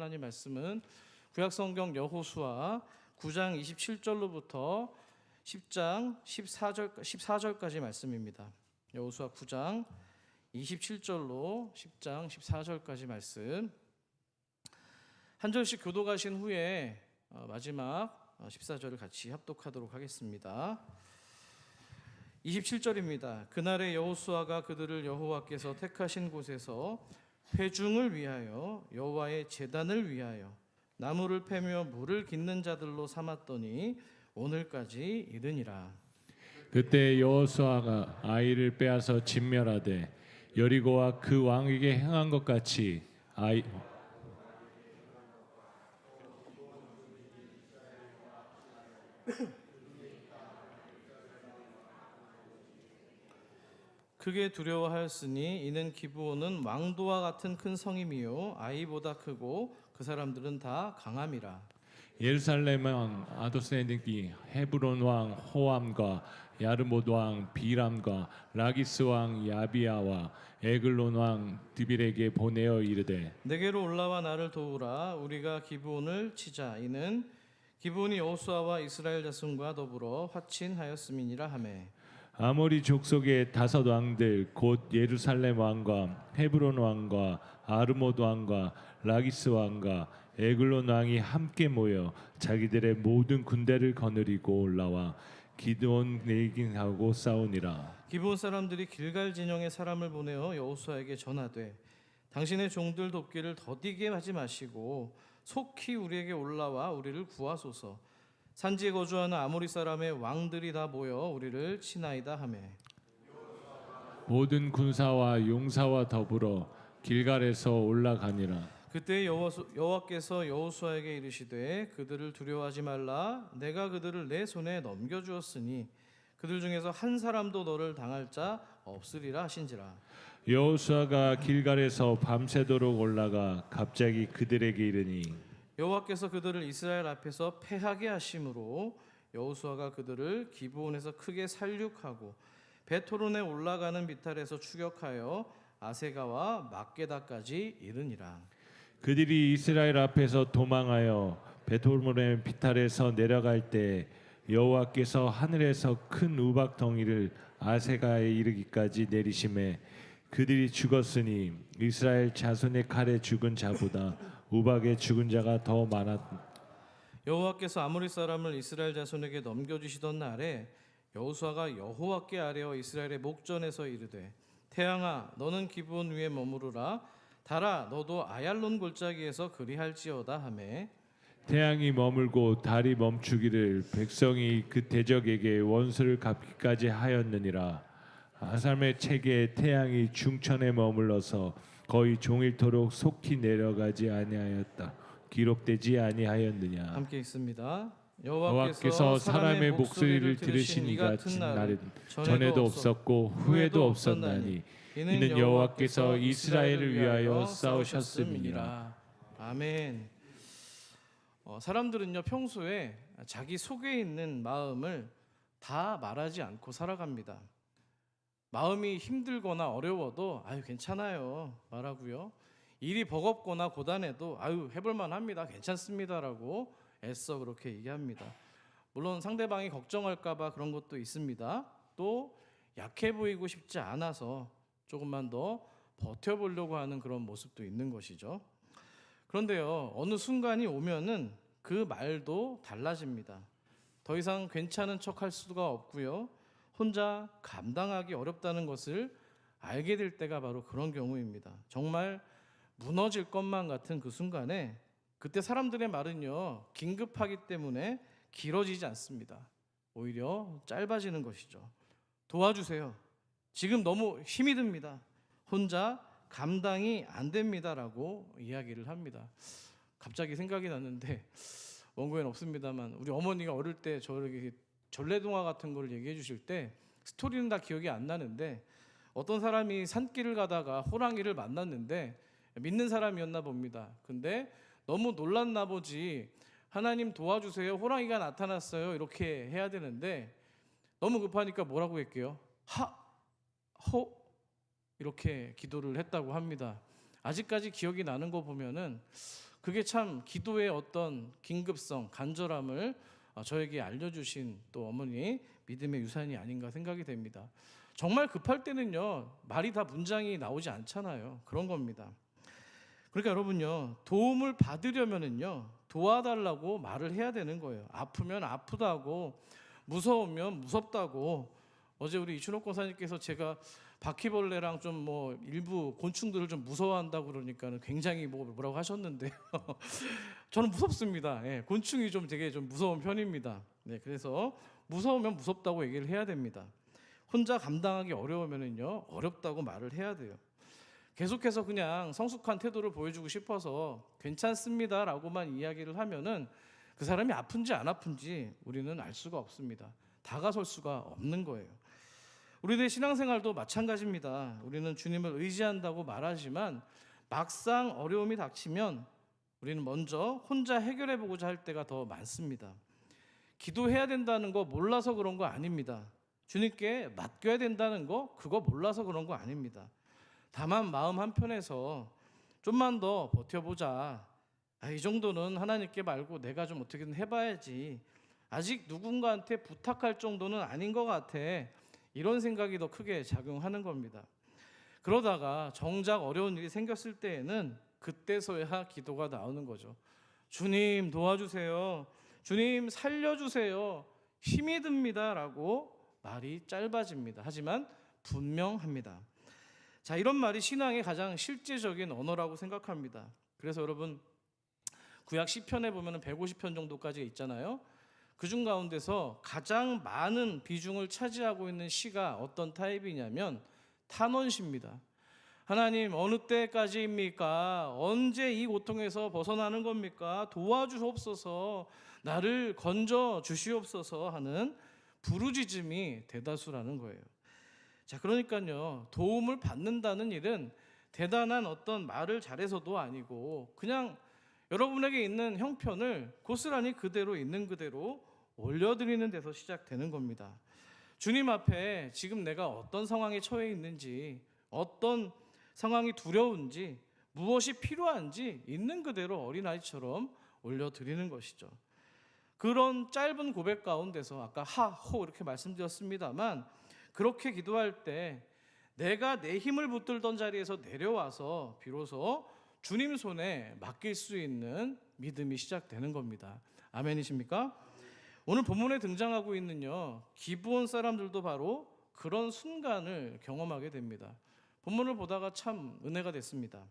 하나님 말씀은 구약성경 여호수아 9장 27절로부터 10장 14절까지 말씀입니다. 여호수아 9장 27절로 10장 14절까지 말씀 한 절씩 교독하신 후에 마지막 14절을 같이 합독하도록 하겠습니다. 27절입니다. 그날에 여호수아가 그들을 여호와께서 택하신 곳에서 회중을 위하여 여호와의 제단을 위하여 나무를 패며 물을 깃는 자들로 삼았더니 오늘까지 이르니라. 그때 여호수아가 아이를 빼앗아 진멸하되 여리고와 그 왕에게 행한 것 같이 크게 두려워하였으니 이는 기브온은 왕도와 같은 큰 성임이요 아이보다 크고 그 사람들은 다 강함이라. 예루살렘 왕 아도세덱이 헤브론 왕 호암과 야르못 왕 비람과 라기스 왕 야비아와 에글론 왕 드빌에게 보내어 이르되 내게로 올라와 나를 도우라. 우리가 기브온을 치자. 이는 기브온이 여호수아와 이스라엘 자손과 더불어 화친하였음이니라 하매 아모리 족속의 5 왕들 곧 예루살렘 왕과 헤브론 왕과 아르못 왕과 라기스 왕과 에글론 왕이 함께 모여 자기들의 모든 군대를 거느리고 올라와 기드온 내긴하고 싸우니라. 기브온 사람들이 길갈 진영에 사람을 보내어 여호수아에게 전하되 당신의 종들 돕기를 더디게 하지 마시고 속히 우리에게 올라와 우리를 구하소서. 산지에 거주하는 아모리 사람의 왕들이 다 모여 우리를 치나이다 하매 모든 군사와 용사와 더불어 길갈에서 올라가니라. 그때 여호와께서 여호수아에게 이르시되 그들을 두려워하지 말라. 내가 그들을 내 손에 넘겨주었으니 그들 중에서 한 사람도 너를 당할 자 없으리라 하신지라. 여호수아가 길갈에서 밤새도록 올라가 갑자기 그들에게 이르니 여호와께서 그들을 이스라엘 앞에서 패하게 하심으로 여호수아가 그들을 기브온에서 크게 살육하고 베토론에 올라가는 비탈에서 추격하여 아세가와 막게다까지 이르니라. 그들이 이스라엘 앞에서 도망하여 베토론의 비탈에서 내려갈 때 여호와께서 하늘에서 큰 우박 덩이를 아세가에 이르기까지 내리심에 그들이 죽었으니 이스라엘 자손의 칼에 죽은 자보다 우박에 죽은 자가 더 많았다. 여호와께서 아모리 사람을 이스라엘 자손에게 넘겨주시던 날에 여호수아가 여호와께 아뢰어 이스라엘의 목전에서 이르되 태양아 너는 기브온 위에 머무르라. 달아 너도 아얄론 골짜기에서 그리할지어다 하매 태양이 머물고 달이 멈추기를 백성이 그 대적에게 원수를 갚기까지 하였느니라. 아삼의 책에 태양이 중천에 머물러서 거의 종일토록 속히 내려가지 아니하였다. 기록되지 아니하였느냐. 함께 읽습니다. 여호와께서 사람의 목소리를 들으신 이 같은 날은 전에도 없었고 후에도 없었나니 이는 여호와께서 이스라엘을 위하여 싸우셨음이니라. 아멘. 사람들은요 평소에 자기 속에 있는 마음을 다 말하지 않고 살아갑니다. 마음이 힘들거나 어려워도 아유 괜찮아요 말하고요. 일이 버겁거나 고단해도 아유 해볼만 합니다 괜찮습니다라고 애써 그렇게 얘기합니다. 물론 상대방이 걱정할까 봐 그런 것도 있습니다. 또 약해 보이고 싶지 않아서 조금만 더 버텨보려고 하는 그런 모습도 있는 것이죠. 그런데요 어느 순간이 오면은 그 말도 달라집니다. 더 이상 괜찮은 척할 수가 없고요. 혼자 감당하기 어렵다는 것을 알게 될 때가 바로 그런 경우입니다. 정말 무너질 것만 같은 그 순간에 그때 사람들의 말은요 긴급하기 때문에 길어지지 않습니다. 오히려 짧아지는 것이죠. 도와주세요. 지금 너무 힘이 듭니다. 혼자 감당이 안 됩니다라고 이야기를 합니다. 갑자기 생각이 났는데 원고에는 없습니다만 우리 어머니가 어릴 때 저에게 전래동화 같은 걸 얘기해 주실 때 스토리는 다 기억이 안 나는데 어떤 사람이 산길을 가다가 호랑이를 만났는데 믿는 사람이었나 봅니다. 근데 너무 놀랐나 보지 하나님 도와주세요 호랑이가 나타났어요 이렇게 해야 되는데 너무 급하니까 뭐라고 할게요? 호 이렇게 기도를 했다고 합니다. 아직까지 기억이 나는 거 보면은 그게 참 기도의 어떤 긴급성, 간절함을 저에게 알려주신 또 어머니 믿음의 유산이 아닌가 생각이 됩니다. 정말 급할 때는요, 말이 다 문장이 나오지 않잖아요. 그런 겁니다. 그러니까 여러분요, 도움을 받으려면은요, 도와달라고 말을 해야 되는 거예요. 아프면 아프다고, 무서우면 무섭다고. 어제 우리 이춘옥 권사님께서 제가 바퀴벌레랑 좀 뭐 일부 곤충들을 좀 무서워한다고 그러니까는 굉장히 뭐라고 하셨는데요. 저는 무섭습니다. 예, 곤충이 좀 되게 좀 무서운 편입니다. 네, 그래서 무서우면 무섭다고 얘기를 해야 됩니다. 혼자 감당하기 어려우면은요, 어렵다고 말을 해야 돼요. 계속해서 그냥 성숙한 태도를 보여주고 싶어서 괜찮습니다라고만 이야기를 하면은 그 사람이 아픈지 안 아픈지 우리는 알 수가 없습니다. 다가설 수가 없는 거예요. 우리들의 신앙생활도 마찬가지입니다. 우리는 주님을 의지한다고 말하지만 막상 어려움이 닥치면 우리는 먼저 혼자 해결해 보고자 할 때가 더 많습니다. 기도해야 된다는 거 몰라서 그런 거 아닙니다. 주님께 맡겨야 된다는 거 그거 몰라서 그런 거 아닙니다. 다만 마음 한편에서 좀만 더 버텨보자. 이 정도는 하나님께 말고 내가 좀 어떻게든 해봐야지. 아직 누군가한테 부탁할 정도는 아닌 것 같아. 이런 생각이 더 크게 작용하는 겁니다. 그러다가 정작 어려운 일이 생겼을 때에는 그때서야 기도가 나오는 거죠. 주님 도와주세요. 주님 살려주세요. 힘이 듭니다. 라고 말이 짧아집니다. 하지만 분명합니다. 자, 이런 말이 신앙의 가장 실제적인 언어라고 생각합니다. 그래서 여러분 구약 시편에 보면 150편 정도까지 있잖아요. 그중 가운데서 가장 많은 비중을 차지하고 있는 시가 어떤 타입이냐면 탄원시입니다. 하나님 어느 때까지입니까? 언제 이 고통에서 벗어나는 겁니까? 도와주옵소서, 나를 건져 주시옵소서 하는 부르짖음이 대다수라는 거예요. 자, 그러니까요, 도움을 받는다는 일은 대단한 어떤 말을 잘해서도 아니고 그냥 여러분에게 있는 형편을 고스란히 그대로 있는 그대로 올려드리는 데서 시작되는 겁니다. 주님 앞에 지금 내가 어떤 상황에 처해 있는지, 어떤 상황이 두려운지, 무엇이 필요한지 있는 그대로 어린아이처럼 올려드리는 것이죠. 그런 짧은 고백 가운데서 아까 하호 이렇게 말씀드렸습니다만 그렇게 기도할 때 내가 내 힘을 붙들던 자리에서 내려와서 비로소 주님 손에 맡길 수 있는 믿음이 시작되는 겁니다. 아멘이십니까? 오늘 본문에 등장하고 있는요, 기브온 사람들도 바로 그런 순간을 경험하게 됩니다. 본문을 보다가 참 은혜가 됐습니다.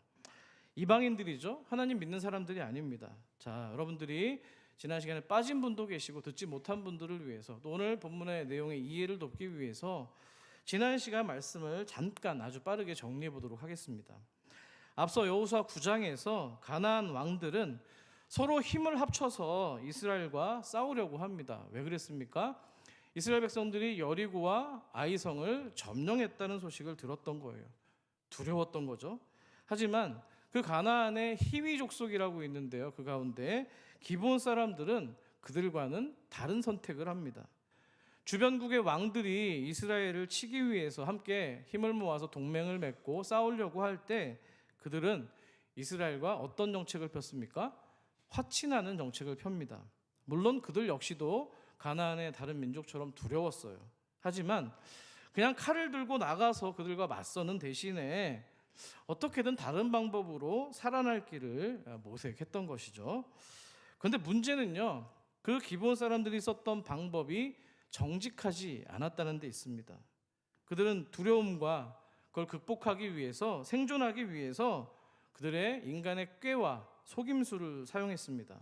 이방인들이죠. 하나님 믿는 사람들이 아닙니다. 자, 여러분들이 지난 시간에 빠진 분도 계시고 듣지 못한 분들을 위해서 또 오늘 본문의 내용의 이해를 돕기 위해서 지난 시간 말씀을 잠깐 아주 빠르게 정리해 보도록 하겠습니다. 앞서 여호수아 9장에서 가나안 왕들은 서로 힘을 합쳐서 이스라엘과 싸우려고 합니다. 왜 그랬습니까? 이스라엘 백성들이 여리고와 아이성을 점령했다는 소식을 들었던 거예요. 두려웠던 거죠. 하지만 그 가나안의 히위 족속이라고 있는데요, 그 가운데 기브온 사람들은 그들과는 다른 선택을 합니다. 주변국의 왕들이 이스라엘을 치기 위해서 함께 힘을 모아서 동맹을 맺고 싸우려고 할 때 그들은 이스라엘과 어떤 정책을 폈습니까? 화친하는 정책을 펴니다. 물론 그들 역시도 가나안의 다른 민족처럼 두려웠어요. 하지만 그냥 칼을 들고 나가서 그들과 맞서는 대신에 어떻게든 다른 방법으로 살아날 길을 모색했던 것이죠. 그런데 문제는요, 그 기브온 사람들이 썼던 방법이 정직하지 않았다는 데 있습니다. 그들은 두려움과 그걸 극복하기 위해서, 생존하기 위해서 그들의 인간의 꾀와 속임수를 사용했습니다.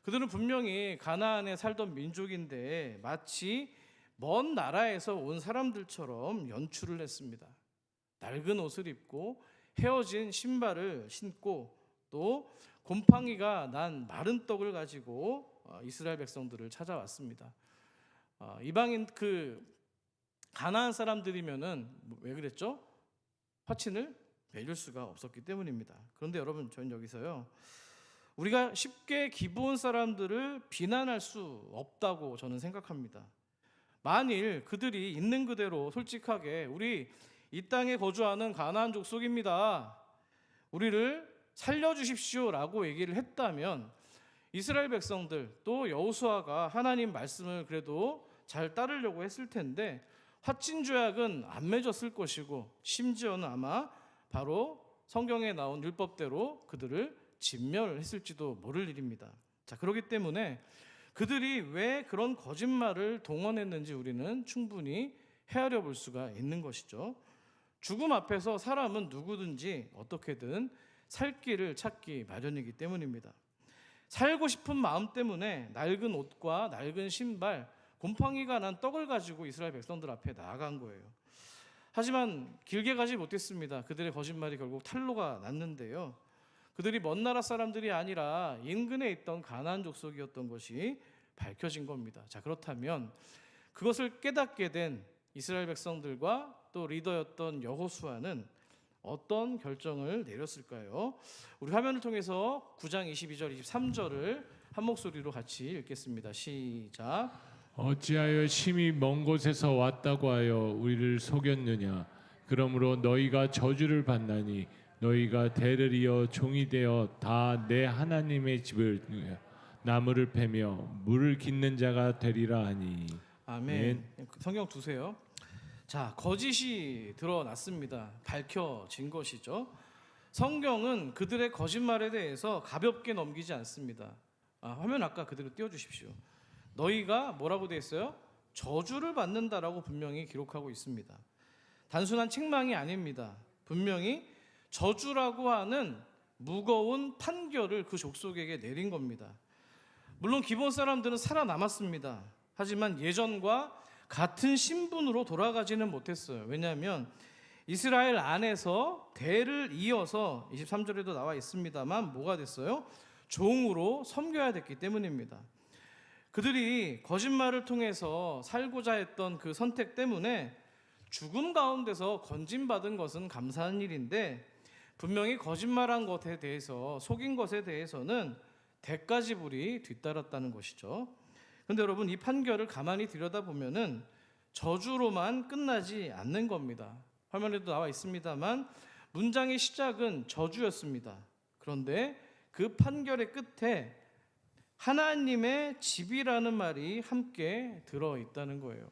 그들은 분명히 가나안에 살던 민족인데 마치 먼 나라에서 온 사람들처럼 연출을 했습니다. 낡은 옷을 입고 헤어진 신발을 신고 또 곰팡이가 난 마른 떡을 가지고 이스라엘 백성들을 찾아왔습니다. 이방인 가나안 사람들이면은 왜 그랬죠? 화친을 맺을 수가 없었기 때문입니다. 그런데 여러분, 저는 여기서요, 우리가 쉽게 기브온 사람들을 비난할 수 없다고 저는 생각합니다. 만일 그들이 있는 그대로 솔직하게 우리 이 땅에 거주하는 가나안 족속입니다. 우리를 살려주십시오라고 얘기를 했다면 이스라엘 백성들 또 여호수아가 하나님 말씀을 그래도 잘 따르려고 했을 텐데 화친조약은 안 맺었을 것이고 심지어는 아마 바로 성경에 나온 율법대로 그들을 진멸했을지도 모를 일입니다. 자, 그렇기 때문에 그들이 왜 그런 거짓말을 동원했는지 우리는 충분히 헤아려 볼 수가 있는 것이죠. 죽음 앞에서 사람은 누구든지 어떻게든 살 길을 찾기 마련이기 때문입니다. 살고 싶은 마음 때문에 낡은 옷과 낡은 신발, 곰팡이가 난 떡을 가지고 이스라엘 백성들 앞에 나아간 거예요. 하지만 길게 가지 못했습니다. 그들의 거짓말이 결국 탄로가 났는데요. 그들이 먼 나라 사람들이 아니라 인근에 있던 가나안 족속이었던 것이 밝혀진 겁니다. 자, 그렇다면 그것을 깨닫게 된 이스라엘 백성들과 또 리더였던 여호수아는 어떤 결정을 내렸을까요? 우리 화면을 통해서 9장 22절 23절을 한 목소리로 같이 읽겠습니다. 시작. 어찌하여 심히 먼 곳에서 왔다고 하여 우리를 속였느냐. 그러므로 너희가 저주를 받나니 너희가 대를 이어 종이 되어 다 내 하나님의 집을 나무를 패며 물을 깃는 자가 되리라 하니. 아멘. 성경 두세요. 자, 거짓이 드러났습니다. 밝혀진 것이죠. 성경은 그들의 거짓말에 대해서 가볍게 넘기지 않습니다. 화면 아까 그대로 띄워주십시오. 너희가 뭐라고 되어 있어요? 저주를 받는다라고 분명히 기록하고 있습니다. 단순한 책망이 아닙니다. 분명히 저주라고 하는 무거운 판결을 그 족속에게 내린 겁니다. 물론 기본 사람들은 살아남았습니다. 하지만 예전과 같은 신분으로 돌아가지는 못했어요. 왜냐하면 이스라엘 안에서 대를 이어서 23절에도 나와 있습니다만 뭐가 됐어요? 종으로 섬겨야 됐기 때문입니다. 그들이 거짓말을 통해서 살고자 했던 그 선택 때문에 죽음 가운데서 건진받은 것은 감사한 일인데 분명히 거짓말한 것에 대해서 속인 것에 대해서는 대가 지불이 뒤따랐다는 것이죠. 그런데 여러분 이 판결을 가만히 들여다보면은 저주로만 끝나지 않는 겁니다. 화면에도 나와 있습니다만 문장의 시작은 저주였습니다. 그런데 그 판결의 끝에 하나님의 집이라는 말이 함께 들어있다는 거예요.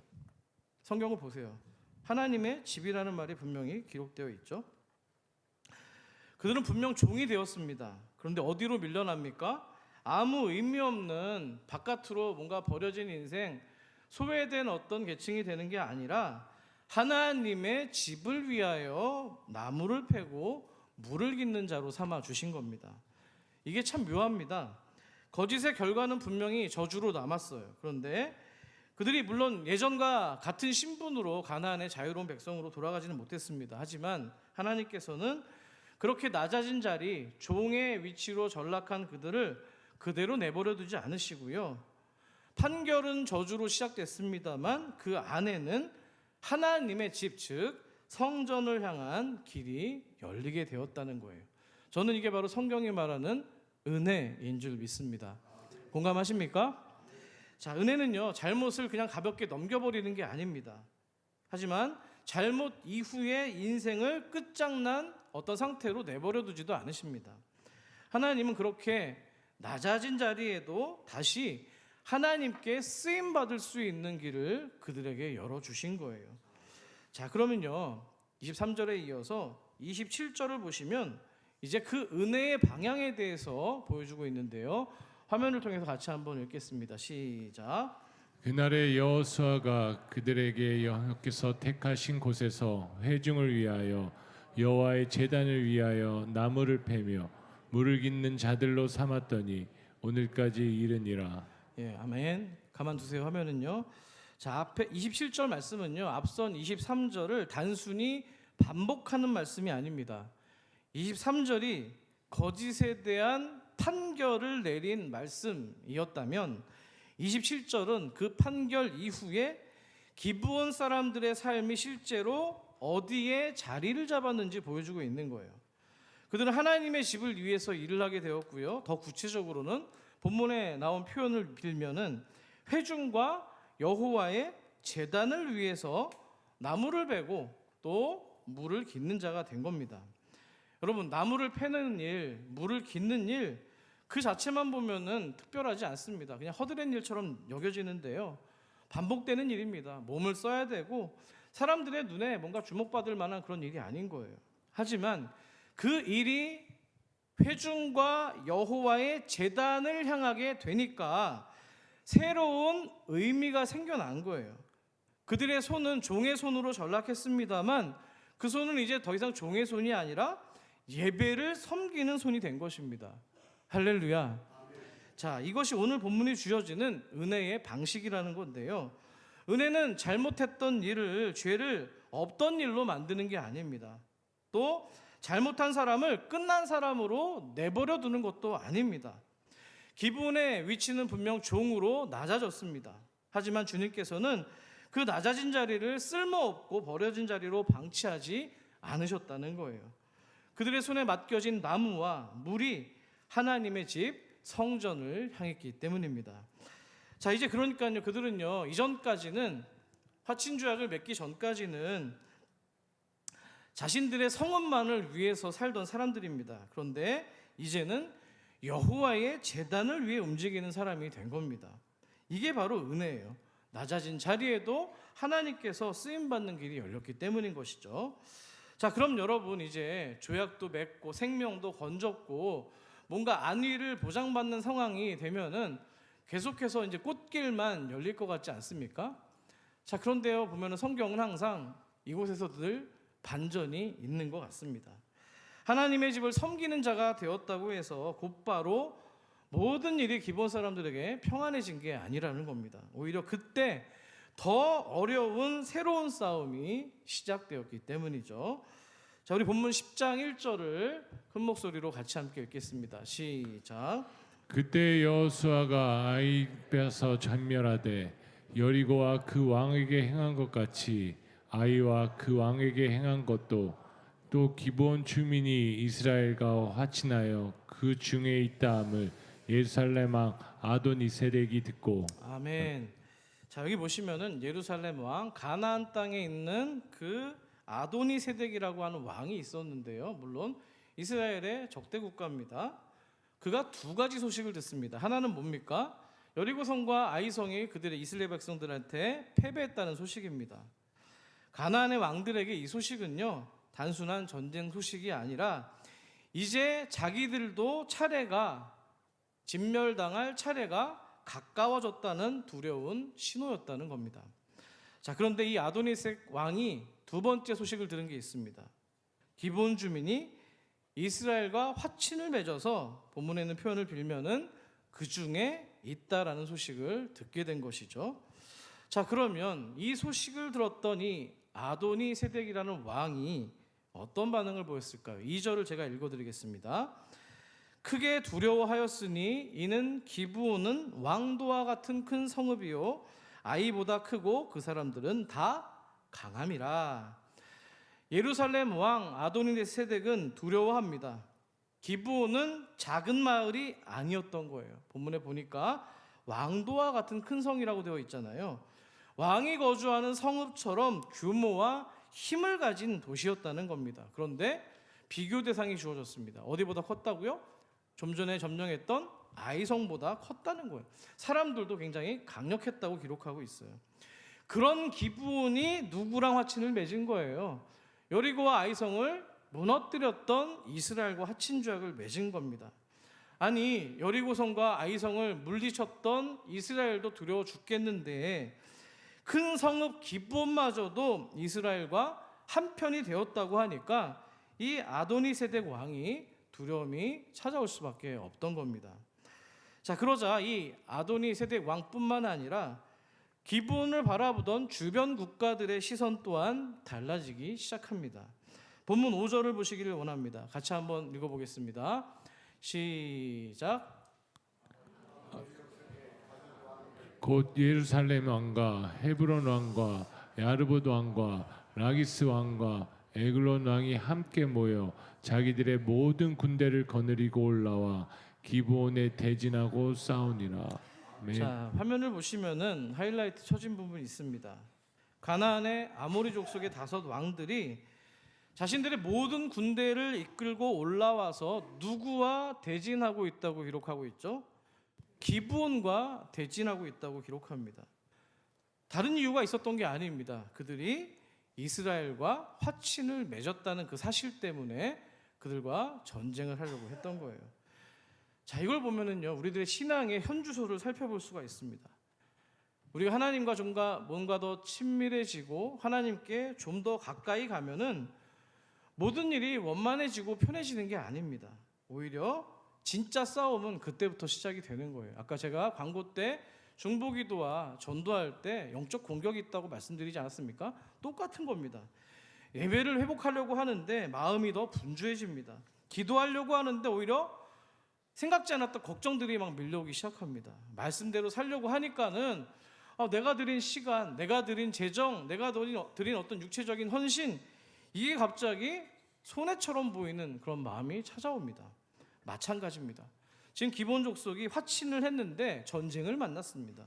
성경을 보세요. 하나님의 집이라는 말이 분명히 기록되어 있죠. 그들은 분명 종이 되었습니다. 그런데 어디로 밀려납니까? 아무 의미 없는 바깥으로 뭔가 버려진 인생, 소외된 어떤 계층이 되는 게 아니라 하나님의 집을 위하여 나무를 패고 물을 깃는 자로 삼아 주신 겁니다. 이게 참 묘합니다. 거짓의 결과는 분명히 저주로 남았어요. 그런데 그들이 물론 예전과 같은 신분으로 가나안의 자유로운 백성으로 돌아가지는 못했습니다. 하지만 하나님께서는 그렇게 낮아진 자리, 종의 위치로 전락한 그들을 그대로 내버려 두지 않으시고요. 판결은 저주로 시작됐습니다만 그 안에는 하나님의 집, 즉 성전을 향한 길이 열리게 되었다는 거예요. 저는 이게 바로 성경이 말하는 은혜인 줄 믿습니다. 공감하십니까? 자, 은혜는요 잘못을 그냥 가볍게 넘겨버리는 게 아닙니다. 하지만 잘못 이후에 인생을 끝장난 어떤 상태로 내버려 두지도 않으십니다. 하나님은 그렇게 낮아진 자리에도 다시 하나님께 쓰임받을 수 있는 길을 그들에게 열어주신 거예요. 자, 그러면요 23절에 이어서 27절을 보시면 이제 그 은혜의 방향에 대해서 보여주고 있는데요. 화면을 통해서 같이 한번 읽겠습니다. 시작. 그날에 여호수아가 그들에게 여호와께서 택하신 곳에서 회중을 위하여 여호와의 제단을 위하여 나무를 패며 물을 깃는 자들로 삼았더니 오늘까지 이르니라. 예, 아멘. 가만두세요. 화면은요. 자, 앞에 27절 말씀은요. 앞선 23절을 단순히 반복하는 말씀이 아닙니다. 23절이 거짓에 대한 판결을 내린 말씀이었다면 27절은 그 판결 이후에 기브온 사람들의 삶이 실제로 어디에 자리를 잡았는지 보여주고 있는 거예요. 그들은 하나님의 집을 위해서 일을 하게 되었고요. 더 구체적으로는 본문에 나온 표현을 빌면은 회중과 여호와의 제단을 위해서 나무를 베고 또 물을 깃는 자가 된 겁니다. 여러분, 나무를 패는 일, 물을 깃는 일, 그 자체만 보면은 특별하지 않습니다. 그냥 허드렛 일처럼 여겨지는데요. 반복되는 일입니다. 몸을 써야 되고 사람들의 눈에 뭔가 주목받을 만한 그런 일이 아닌 거예요. 하지만 그 일이 회중과 여호와의 제단을 향하게 되니까 새로운 의미가 생겨난 거예요. 그들의 손은 종의 손으로 전락했습니다만 그 손은 이제 더 이상 종의 손이 아니라 예배를 섬기는 손이 된 것입니다. 할렐루야. 자, 이것이 오늘 본문이 주어지는 은혜의 방식이라는 건데요. 은혜는 잘못했던 일을, 죄를 없던 일로 만드는 게 아닙니다. 또 잘못한 사람을 끝난 사람으로 내버려 두는 것도 아닙니다. 기본의 위치는 분명 종으로 낮아졌습니다. 하지만 주님께서는 그 낮아진 자리를 쓸모없고 버려진 자리로 방치하지 않으셨다는 거예요. 그들의 손에 맡겨진 나무와 물이 하나님의 집 성전을 향했기 때문입니다. 자, 이제 그러니까요, 그들은요, 이전까지는 화친주약을 맺기 전까지는 자신들의 성읍만을 위해서 살던 사람들입니다. 그런데 이제는 여호와의 제단을 위해 움직이는 사람이 된 겁니다. 이게 바로 은혜예요. 낮아진 자리에도 하나님께서 쓰임받는 길이 열렸기 때문인 것이죠. 자, 그럼 여러분, 이제 조약도 맺고 생명도 건졌고 뭔가 안위를 보장받는 상황이 되면은 계속해서 이제 꽃길만 열릴 것 같지 않습니까? 자, 그런데요, 보면은 성경은 항상 이곳에서 늘 반전이 있는 것 같습니다. 하나님의 집을 섬기는 자가 되었다고 해서 곧바로 모든 일이 기본 사람들에게 평안해진 게 아니라는 겁니다. 오히려 그때 더 어려운 새로운 싸움이 시작되었기 때문이죠. 자, 우리 본문 10장 1절을 큰 목소리로 같이 함께 읽겠습니다. 시작. 그때 여호수아가 아이 빼서 전멸하되 여리고와 그 왕에게 행한 것 같이 아이와 그 왕에게 행한 것도 또 기브온 주민이 이스라엘과 화친하여 그 중에 있다함을 예루살렘 왕 아도니세덱이 듣고. 아멘. 자, 여기 보시면은 예루살렘 왕 가나안 땅에 있는 그 아도니세덱이라고 하는 왕이 있었는데요. 물론 이스라엘의 적대 국가입니다. 그가 두 가지 소식을 듣습니다. 하나는 뭡니까? 여리고성과 아이성이 그들의 이스라엘 백성들한테 패배했다는 소식입니다. 가나안의 왕들에게 이 소식은요, 단순한 전쟁 소식이 아니라 이제 자기들도 진멸당할 차례가 가까워졌다는 두려운 신호였다는 겁니다. 자, 그런데 이 아도니색 왕이 두 번째 소식을 들은 게 있습니다. 기브온 주민이 이스라엘과 화친을 맺어서 본문에 있는 표현을 빌면은 그 중에 있다라는 소식을 듣게 된 것이죠. 자, 그러면 이 소식을 들었던 이 아도니세덱이라는 왕이 어떤 반응을 보였을까요? 2절을 제가 읽어드리겠습니다. 크게 두려워하였으니 이는 기브온은 왕도와 같은 큰 성읍이요 아이보다 크고 그 사람들은 다 강함이라. 예루살렘 왕 아도니세덱은 두려워합니다. 기브온은 작은 마을이 아니었던 거예요. 본문에 보니까 왕도와 같은 큰 성이라고 되어 있잖아요. 왕이 거주하는 성읍처럼 규모와 힘을 가진 도시였다는 겁니다. 그런데 비교 대상이 주어졌습니다. 어디보다 컸다고요? 좀 전에 점령했던 아이성보다 컸다는 거예요. 사람들도 굉장히 강력했다고 기록하고 있어요. 그런 기브온이 누구랑 화친을 맺은 거예요? 여리고와 아이성을 무너뜨렸던 이스라엘과 화친조약을 맺은 겁니다. 아니, 여리고성과 아이성을 물리쳤던 이스라엘도 두려워 죽겠는데 큰 성읍 기브온마저도 이스라엘과 한편이 되었다고 하니까 이 아도니세덱 왕이 두려움이 찾아올 수밖에 없던 겁니다. 자, 그러자 이 아도니세덱 왕뿐만 아니라 기브온을 바라보던 주변 국가들의 시선 또한 달라지기 시작합니다. 본문 5절을 보시기를 원합니다. 같이 한번 읽어보겠습니다. 시작. 곧 예루살렘 왕과 헤브론 왕과 야르봇 왕과 라기스 왕과 에글론 왕이 함께 모여 자기들의 모든 군대를 거느리고 올라와 기브온에 대진하고 싸우니라. 아멘. 자, 화면을 보시면은 하이라이트 쳐진 부분이 있습니다. 가나안의 아모리 족속의 5 왕들이 자신들의 모든 군대를 이끌고 올라와서 누구와 대진하고 있다고 기록하고 있죠? 기브온과 대진하고 있다고 기록합니다. 다른 이유가 있었던 게 아닙니다. 그들이 이스라엘과 화친을 맺었다는 그 사실 때문에 그들과 전쟁을 하려고 했던 거예요. 자, 이걸 보면은요, 우리들의 신앙의 현주소를 살펴볼 수가 있습니다. 우리가 하나님과 뭔가 더 친밀해지고 하나님께 좀 더 가까이 가면은 모든 일이 원만해지고 편해지는 게 아닙니다. 오히려 진짜 싸움은 그때부터 시작이 되는 거예요. 아까 제가 광고 때 중보기도와 전도할 때 영적 공격이 있다고 말씀드리지 않았습니까? 똑같은 겁니다. 예배를 회복하려고 하는데 마음이 더 분주해집니다. 기도하려고 하는데 오히려 생각지 않았던 걱정들이 막 밀려오기 시작합니다. 말씀대로 살려고 하니까는 내가 드린 시간, 내가 드린 재정, 내가 드린 어떤 육체적인 헌신, 이게 갑자기 손해처럼 보이는 그런 마음이 찾아옵니다. 마찬가지입니다. 지금 기본 족속이 화친을 했는데 전쟁을 만났습니다.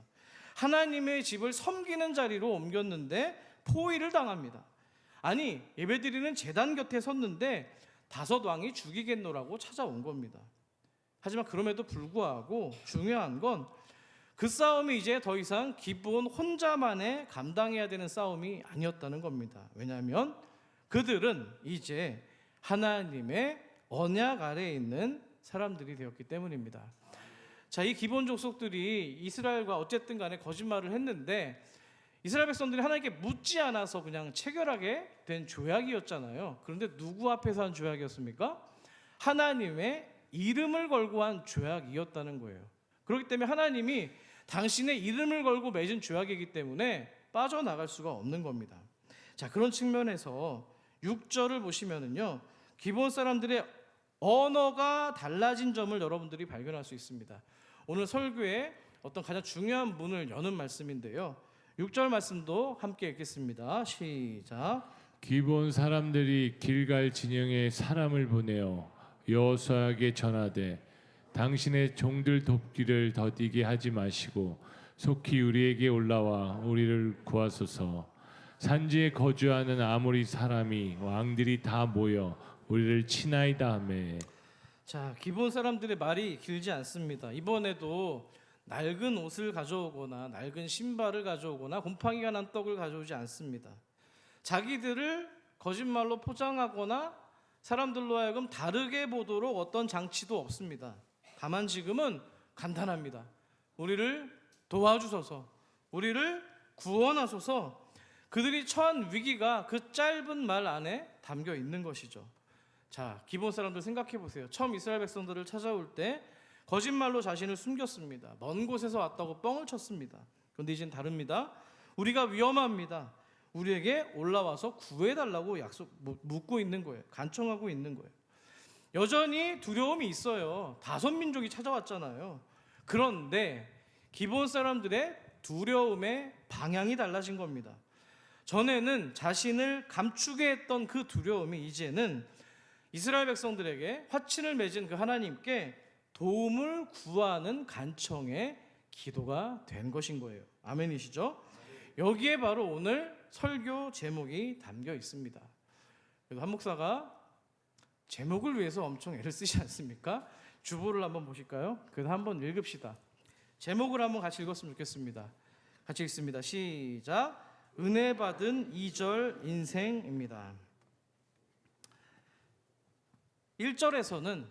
하나님의 집을 섬기는 자리로 옮겼는데 포위를 당합니다. 아니, 예배드리는 제단 곁에 섰는데 5 왕이 죽이겠노라고 찾아온 겁니다. 하지만 그럼에도 불구하고 중요한 건 그 싸움이 이제 더 이상 기브온 혼자만의 감당해야 되는 싸움이 아니었다는 겁니다. 왜냐하면 그들은 이제 하나님의 언약 아래에 있는 사람들이 되었기 때문입니다. 자, 이 기본 족속들이 이스라엘과 어쨌든 간에 거짓말을 했는데 이스라엘 백성들이 하나님께 묻지 않아서 그냥 체결하게 된 조약이었잖아요. 그런데 누구 앞에서 한 조약이었습니까? 하나님의 이름을 걸고 한 조약이었다는 거예요. 그렇기 때문에 하나님이 당신의 이름을 걸고 맺은 조약이기 때문에 빠져나갈 수가 없는 겁니다. 자, 그런 측면에서 6절을 보시면은요, 기본 사람들의 언어가 달라진 점을 여러분들이 발견할 수 있습니다. 오늘 설교의 어떤 가장 중요한 문을 여는 말씀인데요. 6절 말씀도 함께 읽겠습니다. 시작. 기브온 사람들이 길갈 진영에 사람을 보내어 여호수아에게 전하되 당신의 종들 돕기를 더디게 하지 마시고 속히 우리에게 올라와 우리를 구하소서. 산지에 거주하는 아모리 사람이 왕들이 다 모여 우리를 치나이다 하매. 자, 기본 사람들의 말이 길지 않습니다. 이번에도 낡은 옷을 가져오거나 낡은 신발을 가져오거나 곰팡이가 난 떡을 가져오지 않습니다. 자기들을 거짓말로 포장하거나 사람들로 하여금 다르게 보도록 어떤 장치도 없습니다. 다만 지금은 간단합니다. 우리를 도와주소서, 우리를 구원하소서. 그들이 처한 위기가 그 짧은 말 안에 담겨 있는 것이죠. 자, 기본 사람들 생각해 보세요. 처음 이스라엘 백성들을 찾아올 때 거짓말로 자신을 숨겼습니다. 먼 곳에서 왔다고 뻥을 쳤습니다. 그런데 이젠 다릅니다. 우리가 위험합니다. 우리에게 올라와서 구해달라고 묻고 있는 거예요. 간청하고 있는 거예요. 여전히 두려움이 있어요. 5민족이 찾아왔잖아요. 그런데 기본 사람들의 두려움의 방향이 달라진 겁니다. 전에는 자신을 감추게 했던 그 두려움이 이제는 이스라엘 백성들에게 화친을 맺은 그 하나님께 도움을 구하는 간청의 기도가 된 것인 거예요. 아멘이시죠? 여기에 바로 오늘 설교 제목이 담겨 있습니다. 그래서 한 목사가 제목을 위해서 엄청 애를 쓰지 않습니까? 주보를 한번 보실까요? 그래서 한번 읽읍시다. 제목을 한번 같이 읽었으면 좋겠습니다. 같이 읽습니다. 시작. 은혜 받은 2절 인생입니다. 1절에서는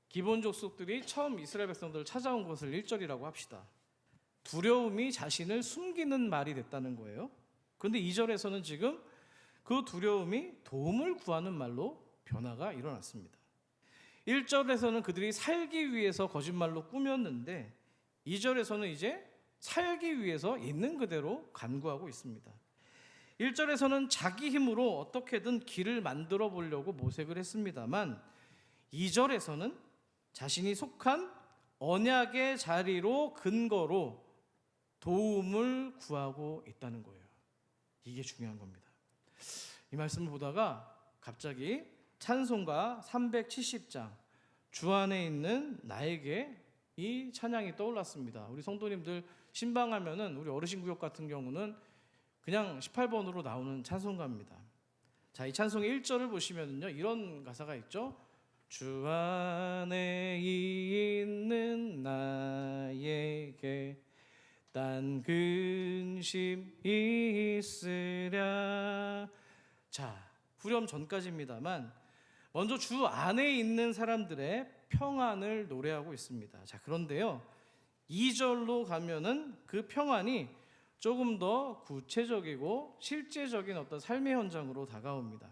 기본 족속들이 처음 이스라엘 백성들을 찾아온 것을 1절이라고 합시다. 두려움이 자신을 숨기는 말이 됐다는 거예요. 그런데 2절에서는 지금 그 두려움이 도움을 구하는 말로 변화가 일어났습니다. 1절에서는 그들이 살기 위해서 거짓말로 꾸몄는데 2절에서는 이제 살기 위해서 있는 그대로 간구하고 있습니다. 1절에서는 자기 힘으로 어떻게든 길을 만들어 보려고 모색을 했습니다만 2절에서는 자신이 속한 언약의 자리로 근거로 도움을 구하고 있다는 거예요. 이게 중요한 겁니다. 이 말씀을 보다가 갑자기 찬송가 370장 주 안에 있는 나에게 이 찬양이 떠올랐습니다. 우리 성도님들 신방하면은 우리 어르신 구역 같은 경우는 그냥 18번으로 나오는 찬송가입니다. 자, 이 찬송의 1절을 보시면요, 이런 가사가 있죠. 주 안에 있는 나에게 딴 근심 있으랴. 자, 후렴 전까지입니다만 먼저 주 안에 있는 사람들의 평안을 노래하고 있습니다. 자, 그런데요, 2절로 가면은 그 평안이 조금 더 구체적이고 실제적인 어떤 삶의 현장으로 다가옵니다.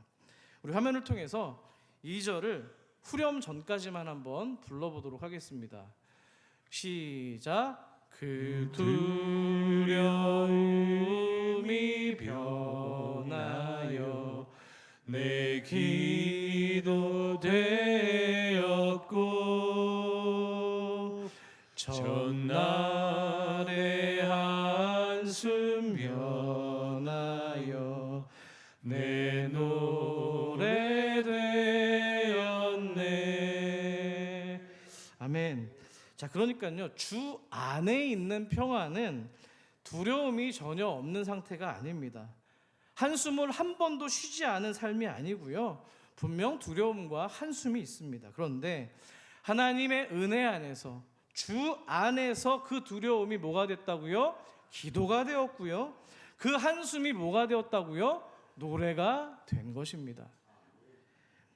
우리 화면을 통해서 2절을 후렴 전까지만 한번 불러보도록 하겠습니다. 시작. 그 두려움이 변하여 내 기도 되었고 전날의 한숨 변하여 내 노래 되었네. 아멘. 자, 그러니까요, 주 안에 있는 평안은 두려움이 전혀 없는 상태가 아닙니다. 한숨을 한 번도 쉬지 않은 삶이 아니고요, 분명 두려움과 한숨이 있습니다. 그런데 하나님의 은혜 안에서, 주 안에서 그 두려움이 뭐가 됐다고요? 기도가 되었고요, 그 한숨이 뭐가 되었다고요? 노래가 된 것입니다.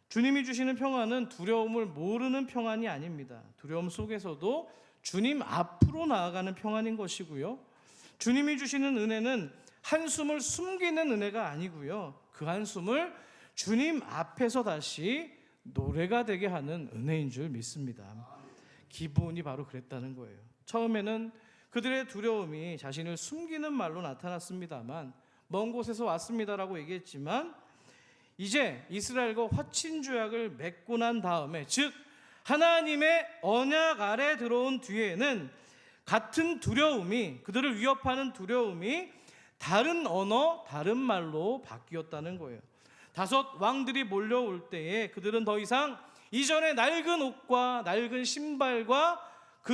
주님이 주시는 평안은 두려움을 모르는 평안이 아닙니다. 두려움 속에서도 주님 앞으로 나아가는 평안인 것이고요, 주님이 주시는 은혜는 한숨을 숨기는 은혜가 아니고요, 그 한숨을 주님 앞에서 다시 노래가 되게 하는 은혜인 줄 믿습니다. 기본이 바로 그랬다는 거예요. 처음에는 그들의 두려움이 자신을 숨기는 말로 나타났습니다만, 먼 곳에서 왔습니다라고 얘기했지만, 이제 이스라엘과 화친조약을 맺고 난 다음에, 즉 하나님의 언약 아래 들어온 뒤에는 같은 두려움이, 그들을 위협하는 두려움이 다른 언어, 다른 말로 바뀌었다는 거예요. 5 왕들이 몰려올 때에 그들은 더 이상 이전의 낡은 옷과 낡은 신발과 그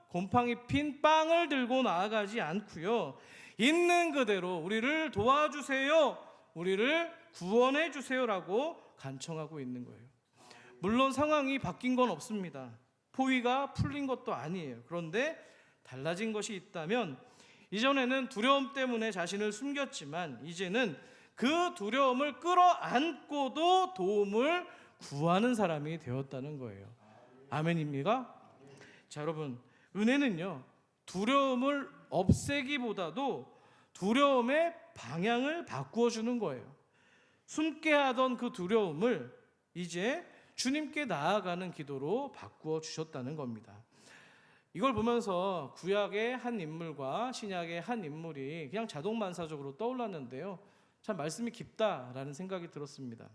곰팡이 핀 빵을 들고 나아가지 않고요, 있는 그대로 우리를 도와주세요, 우리를 구원해 주세요라고 간청하고 있는 거예요. 물론 상황이 바뀐 건 없습니다. 포위가 풀린 것도 아니에요. 그런데 달라진 것이 있다면, 이전에는 두려움 때문에 자신을 숨겼지만 이제는 그 두려움을 끌어안고도 도움을 구하는 사람이 되었다는 거예요. 아멘입니까? 자, 여러분, 은혜는요, 두려움을 없애기보다도 두려움의 방향을 바꾸어 주는 거예요. 숨게 하던 그 두려움을 이제 주님께 나아가는 기도로 바꾸어 주셨다는 겁니다. 이걸 보면서 구약의 한 인물과 신약의 한 인물이 그냥 자동만사적으로 떠올랐는데요, 참 말씀이 깊다라는 생각이 들었습니다.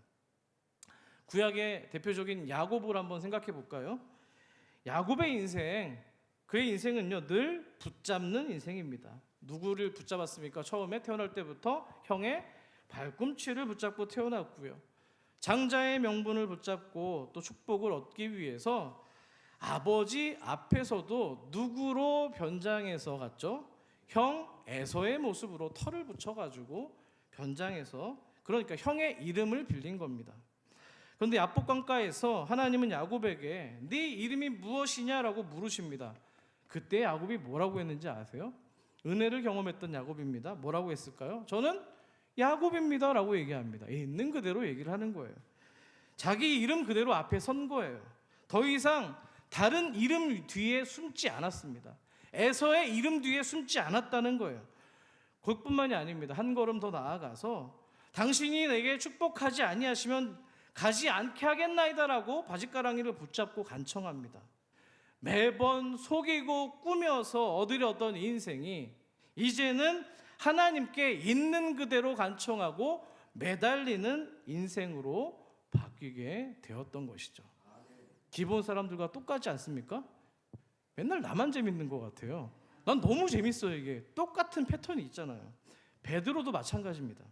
구약의 대표적인 야곱을 한번 생각해 볼까요? 야곱의 인생, 그의 인생은요, 늘 붙잡는 인생입니다. 누구를 붙잡았습니까? 처음에 태어날 때부터 형의 발꿈치를 붙잡고 태어났고요, 장자의 명분을 붙잡고 또 축복을 얻기 위해서 아버지 앞에서도 누구로 변장해서 갔죠? 형 에서의 모습으로 털을 붙여가지고 변장해서, 그러니까 형의 이름을 빌린 겁니다. 그런데 야복강가에서 하나님은 야곱에게 네 이름이 무엇이냐라고 물으십니다. 그때 야곱이 뭐라고 했는지 아세요? 은혜를 경험했던 야곱입니다. 뭐라고 했을까요? 저는 야곱입니다 라고 얘기합니다. 있는 그대로 얘기를 하는 거예요. 자기 이름 그대로 앞에 선 거예요. 더 이상 다른 이름 뒤에 숨지 않았습니다. 에서의 이름 뒤에 숨지 않았다는 거예요. 그것뿐만이 아닙니다. 한 걸음 더 나아가서 당신이 내게 축복하지 아니하시면 가지 않게 하겠나이다라고 바짓가랑이를 붙잡고 간청합니다. 매번 속이고 꾸며서 얻으려던 인생이 이제는 하나님께 있는 그대로 간청하고 매달리는 인생으로 바뀌게 되었던 것이죠. 기본 사람들과 똑같지 않습니까? 맨날 나만 재밌는 것 같아요. 난 너무 재밌어요. 이게 똑같은 패턴이 있잖아요. 베드로도 마찬가지입니다.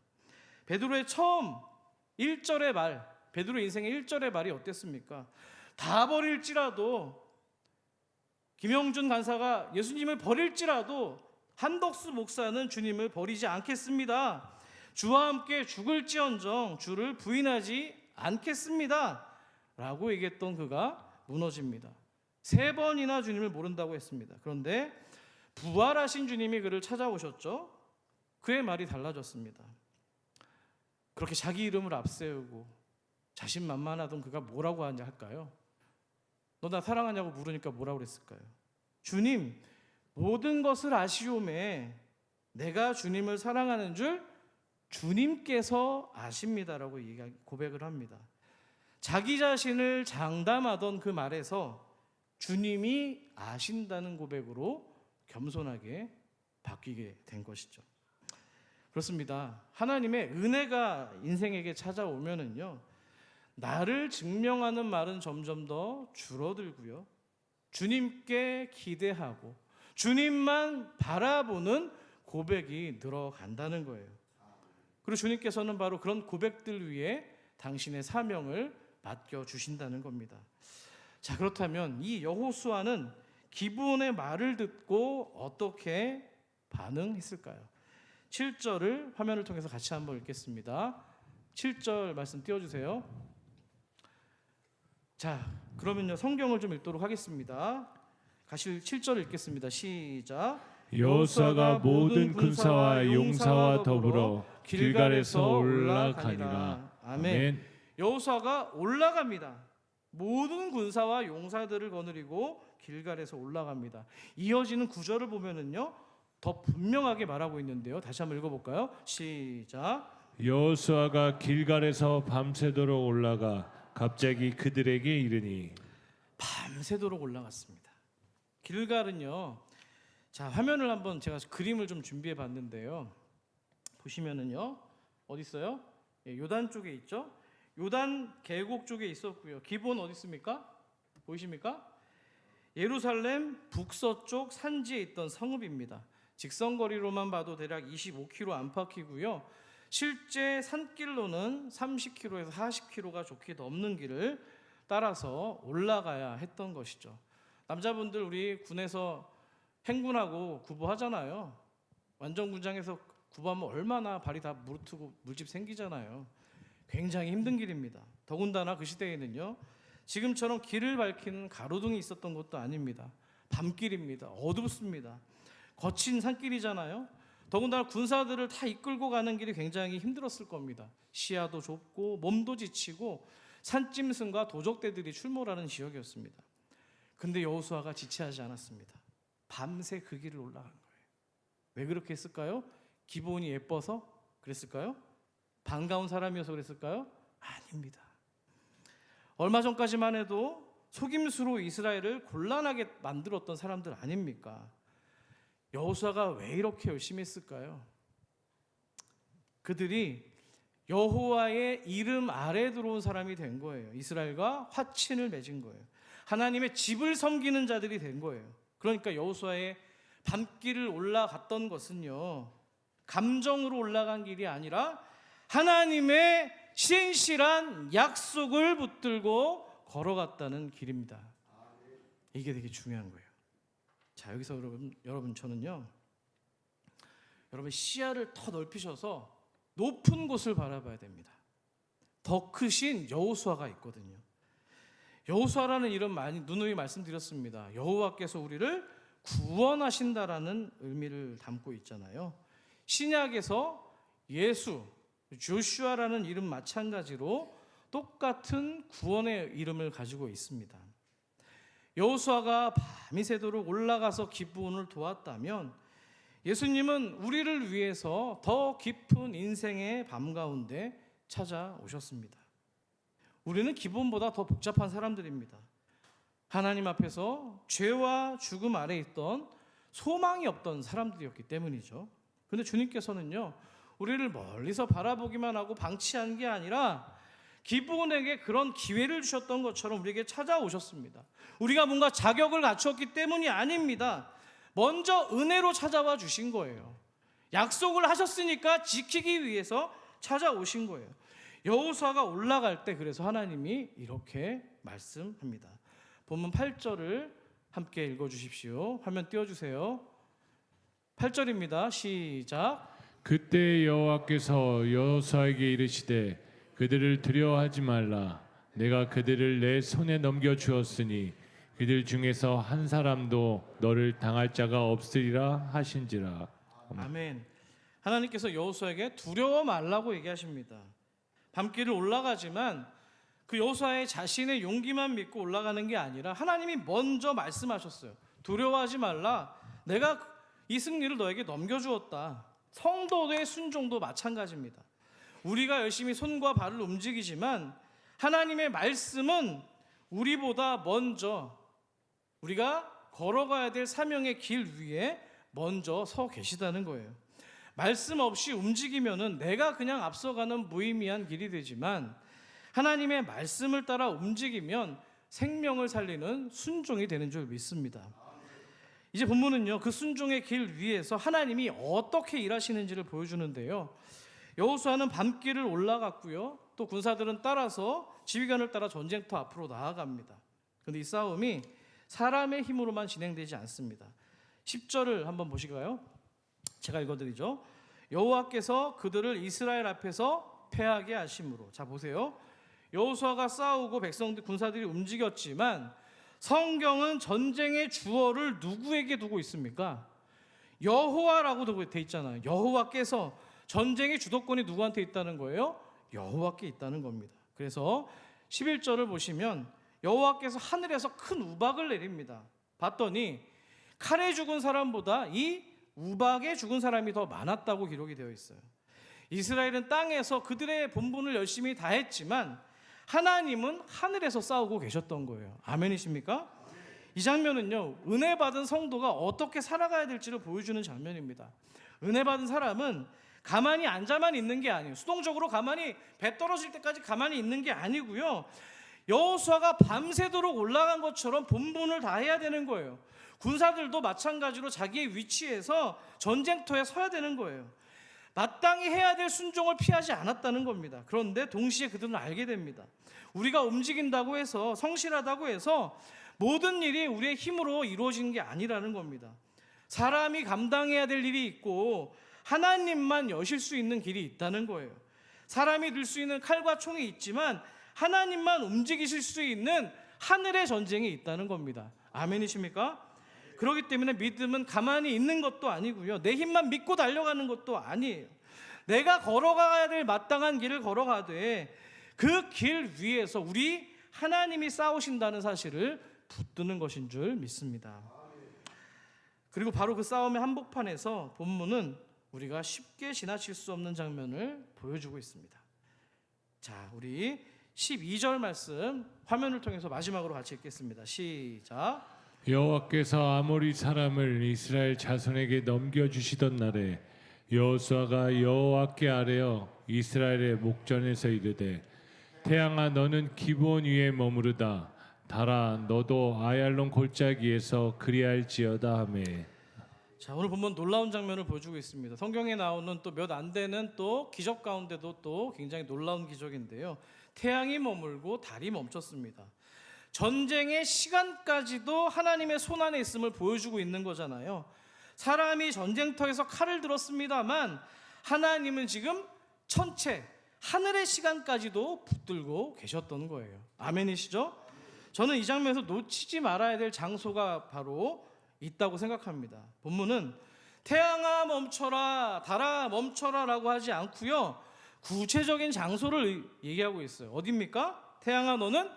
베드로의 처음 1절의 말, 베드로 인생의 1절의 말이 어땠습니까? 다 버릴지라도, 김영준 간사가 예수님을 버릴지라도 한덕수 목사는 주님을 버리지 않겠습니다. 주와 함께 죽을지언정 주를 부인하지 않겠습니다 라고 얘기했던 그가 무너집니다. 3번이나 주님을 모른다고 했습니다. 그런데 부활하신 주님이 그를 찾아오셨죠. 그의 말이 달라졌습니다. 그렇게 자기 이름을 앞세우고 자신만만하던 그가 뭐라고 하냐 할까요? 너 나 사랑하냐고 물으니까 뭐라고 그랬을까요? 주님, 모든 것을 아시오매 내가 주님을 사랑하는 줄 주님께서 아십니다라고 고백을 합니다. 자기 자신을 장담하던 그 말에서 주님이 아신다는 고백으로 겸손하게 바뀌게 된 것이죠. 그렇습니다. 하나님의 은혜가 인생에게 찾아오면은요, 나를 증명하는 말은 점점 더 줄어들고요, 주님께 기대하고 주님만 바라보는 고백이 늘어간다는 거예요. 그리고 주님께서는 바로 그런 고백들 위에 당신의 사명을 맡겨주신다는 겁니다. 자, 그렇다면 이 여호수아는 기브온의 말을 듣고 어떻게 반응했을까요? 7절을 화면을 통해서 같이 한번 읽겠습니다. 7절 말씀 띄워주세요. 자, 그러면요, 성경을 좀 읽도록 하겠습니다. 같이 7절을 읽겠습니다. 시작. 여호수아가 모든 군사와 용사와 더불어 길갈에서 올라가니라. 아멘. 여호수아가 올라갑니다. 모든 군사와 용사들을 거느리고 길갈에서 올라갑니다. 이어지는 구절을 보면은요, 더 분명하게 말하고 있는데요. 다시 한번 읽어볼까요? 시작. 여호수아가 길갈에서 밤새도록 올라가 갑자기 그들에게 이르니. 밤새도록 올라갔습니다. 길갈은요, 자, 화면을 한번 제가 그림을 좀 준비해 봤는데요. 보시면은요, 어디 있어요? 요단 쪽에 있죠. 요단 계곡 쪽에 있었고요. 기브온 어디 있습니까? 보이십니까? 예루살렘 북서쪽 산지에 있던 성읍입니다. 직선거리로만 봐도 대략 25km 안팎이고요. 실제 산길로는 30km에서 40km가 좋게 넘는 길을 따라서 올라가야 했던 것이죠. 남자분들 우리 군에서 행군하고 구보하잖아요. 완전군장에서 구보하면 얼마나 발이 다 무르트고 물집 생기잖아요. 굉장히 힘든 길입니다. 더군다나 그 시대에는요, 지금처럼 길을 밝히는 가로등이 있었던 것도 아닙니다. 밤길입니다. 어둡습니다. 거친 산길이잖아요. 더군다나 군사들을 다 이끌고 가는 길이 굉장히 힘들었을 겁니다. 시야도 좁고 몸도 지치고 산짐승과 도적대들이 출몰하는 지역이었습니다. 근데 여호수아가 지체하지 않았습니다. 밤새 그 길을 올라간 거예요. 왜 그렇게 했을까요? 기브온이 예뻐서 그랬을까요? 반가운 사람이어서 그랬을까요? 아닙니다. 얼마 전까지만 해도 속임수로 이스라엘을 곤란하게 만들었던 사람들 아닙니까? 여호수아가 왜 이렇게 열심히 했을까요? 그들이 여호와의 이름 아래 들어온 사람이 된 거예요. 이스라엘과 화친을 맺은 거예요. 하나님의 집을 섬기는 자들이 된 거예요. 그러니까 여호수아의 밤길을 올라갔던 것은요, 감정으로 올라간 길이 아니라 하나님의 신실한 약속을 붙들고 걸어갔다는 길입니다. 이게 되게 중요한 거예요. 자, 여기서 여러분 저는요, 여러분 시야를 더 넓히셔서 높은 곳을 바라봐야 됩니다. 더 크신 여호수아가 있거든요. 여호수아라는 이름 많이 누누이 말씀드렸습니다. 여호와께서 우리를 구원하신다라는 의미를 담고 있잖아요. 신약에서 예수, 조슈아라는 이름 마찬가지로 똑같은 구원의 이름을 가지고 있습니다. 여호수아가 밤이 새도록 올라가서 기브온을 도왔다면 예수님은 우리를 위해서 더 깊은 인생의 밤 가운데 찾아오셨습니다. 우리는 기브온보다 더 복잡한 사람들입니다. 하나님 앞에서 죄와 죽음 아래 있던 소망이 없던 사람들이었기 때문이죠. 그런데 주님께서는요, 우리를 멀리서 바라보기만 하고 방치한 게 아니라 기브온에게 그런 기회를 주셨던 것처럼 우리에게 찾아오셨습니다. 우리가 뭔가 자격을 갖추었기 때문이 아닙니다. 먼저 은혜로 찾아와 주신 거예요. 약속을 하셨으니까 지키기 위해서 찾아오신 거예요. 여호수아가 올라갈 때 그래서 하나님이 이렇게 말씀합니다. 본문 8절을 함께 읽어주십시오. 화면 띄워주세요. 8절입니다. 시작. 그때 여호와께서 여호수아에게 이르시되 그들을 두려워하지 말라. 내가 그들을 내 손에 넘겨 주었으니 그들 중에서 한 사람도 너를 당할 자가 없으리라 하신지라. 아멘. 하나님께서 여호수아에게 두려워 말라고 얘기하십니다. 밤길을 올라가지만 그 여호수아의 자신의 용기만 믿고 올라가는 게 아니라 하나님이 먼저 말씀하셨어요. 두려워하지 말라. 내가 이 승리를 너에게 넘겨주었다. 성도의 순종도 마찬가지입니다. 우리가 열심히 손과 발을 움직이지만 하나님의 말씀은 우리보다 먼저 우리가 걸어가야 될 사명의 길 위에 먼저 서 계시다는 거예요. 말씀 없이 움직이면은 내가 그냥 앞서가는 무의미한 길이 되지만 하나님의 말씀을 따라 움직이면 생명을 살리는 순종이 되는 줄 믿습니다. 이제 본문은요, 그 순종의 길 위에서 하나님이 어떻게 일하시는지를 보여주는데요. 여호수아는 밤길을 올라갔고요, 또 군사들은 따라서 지휘관을 따라 전쟁터 앞으로 나아갑니다. 그런데 이 싸움이 사람의 힘으로만 진행되지 않습니다. 10절을 한번 보시가요. 제가 읽어드리죠. 여호와께서 그들을 이스라엘 앞에서 패하게 하심으로. 자, 보세요. 여호수아가 싸우고 백성들 군사들이 움직였지만 성경은 전쟁의 주어를 누구에게 두고 있습니까? 여호와라고 돼 있잖아요. 여호와께서, 전쟁의 주도권이 누구한테 있다는 거예요? 여호와께 있다는 겁니다. 그래서 11절을 보시면 여호와께서 하늘에서 큰 우박을 내립니다. 봤더니 칼에 죽은 사람보다 이 우박에 죽은 사람이 더 많았다고 기록이 되어 있어요. 이스라엘은 땅에서 그들의 본분을 열심히 다했지만 하나님은 하늘에서 싸우고 계셨던 거예요. 아멘이십니까? 이 장면은요, 은혜 받은 성도가 어떻게 살아가야 될지를 보여주는 장면입니다. 은혜 받은 사람은 가만히 앉아만 있는 게 아니에요. 수동적으로 가만히 배 떨어질 때까지 가만히 있는 게 아니고요, 여호수아가 밤새도록 올라간 것처럼 본분을 다해야 되는 거예요. 군사들도 마찬가지로 자기의 위치에서 전쟁터에 서야 되는 거예요. 마땅히 해야 될 순종을 피하지 않았다는 겁니다. 그런데 동시에 그들은 알게 됩니다. 우리가 움직인다고 해서, 성실하다고 해서 모든 일이 우리의 힘으로 이루어지는 게 아니라는 겁니다. 사람이 감당해야 될 일이 있고 하나님만 여실 수 있는 길이 있다는 거예요. 사람이 들 수 있는 칼과 총이 있지만 하나님만 움직이실 수 있는 하늘의 전쟁이 있다는 겁니다. 아멘이십니까? 그렇기 때문에 믿음은 가만히 있는 것도 아니고요, 내 힘만 믿고 달려가는 것도 아니에요. 내가 걸어가야 될 마땅한 길을 걸어가되 그 길 위에서 우리 하나님이 싸우신다는 사실을 붙드는 것인 줄 믿습니다. 그리고 바로 그 싸움의 한복판에서 본문은 우리가 쉽게 지나칠 수 없는 장면을 보여주고 있습니다. 자, 우리 12절 말씀 화면을 통해서 마지막으로 같이 읽겠습니다. 시작. 여호와께서 아모리 사람을 이스라엘 자손에게 넘겨주시던 날에 여호수아가 여호와께 아뢰어 이스라엘의 목전에서 이르되 태양아 너는 기브온 위에 머무르다 달아 너도 아얄론 골짜기에서 그리할지어다 하매. 자, 오늘 본문 놀라운 장면을 보여주고 있습니다. 성경에 나오는 또 몇 안 되는 또 기적 가운데도 또 굉장히 놀라운 기적인데요, 태양이 머물고 달이 멈췄습니다. 전쟁의 시간까지도 하나님의 손 안에 있음을 보여주고 있는 거잖아요. 사람이 전쟁터에서 칼을 들었습니다만 하나님은 지금 천체 하늘의 시간까지도 붙들고 계셨던 거예요. 아멘이시죠? 저는 이 장면에서 놓치지 말아야 될 장소가 바로 있다고 생각합니다. 본문은 태양아 멈춰라, 달아 멈춰라 라고 하지 않고요, 구체적인 장소를 얘기하고 있어요. 어디입니까? 태양아 너는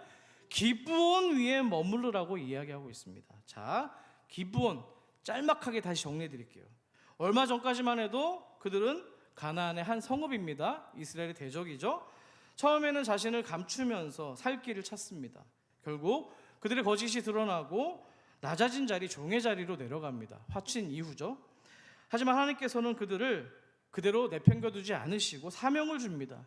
기브온 위에 머무르라고 이야기하고 있습니다. 자, 기브온 짤막하게 다시 정리해 드릴게요. 얼마 전까지만 해도 그들은 가나안의 한 성읍입니다. 이스라엘의 대적이죠. 처음에는 자신을 감추면서 살 길을 찾습니다. 결국 그들의 거짓이 드러나고 낮아진 자리, 종의 자리로 내려갑니다. 화친 이후죠. 하지만 하나님께서는 그들을 그대로 내팽겨두지 않으시고 사명을 줍니다.